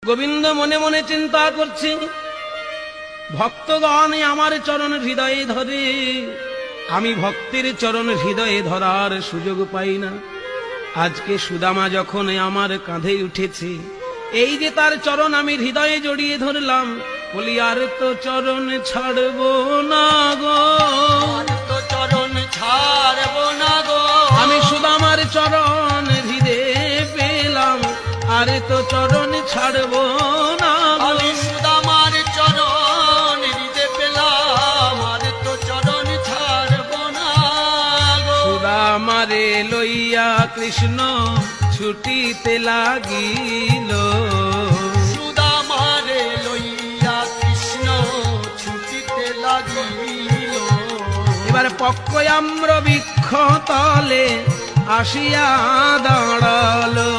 গোবিন্দ মনে মনে চিন্তা করছে, ভক্তগণ আমার চরণ হৃদয়ে ধরে, আমি ভক্তের চরণ হৃদয়ে ধরার সুযোগ পাই না। আজকে সুদামা যখন আমার কাঁধে উঠেছে, এই যে তার চরণ আমি হৃদয়ে জড়িয়ে ধরলাম, বলি আর তো চরণ ছাড়বো না গো, তো চরণ ছাড়ব না গো। আমি সুদামার চরণ হৃদয়ে পেলাম, আরে তো চরণ ছাড়বো না গো। আমি সুদামার চরণ হৃদে পেলাম, আর তো চরণ ছাড়ব না গো। সুদামারে লইয়া কৃষ্ণ ছুটিতে লাগিল, সুদামারে লইয়া কৃষ্ণ ছুটিতে লাগিল। এবার পক্কয়াম্র বৃক্ষ তলে আসিয়া দাঁড়ালো,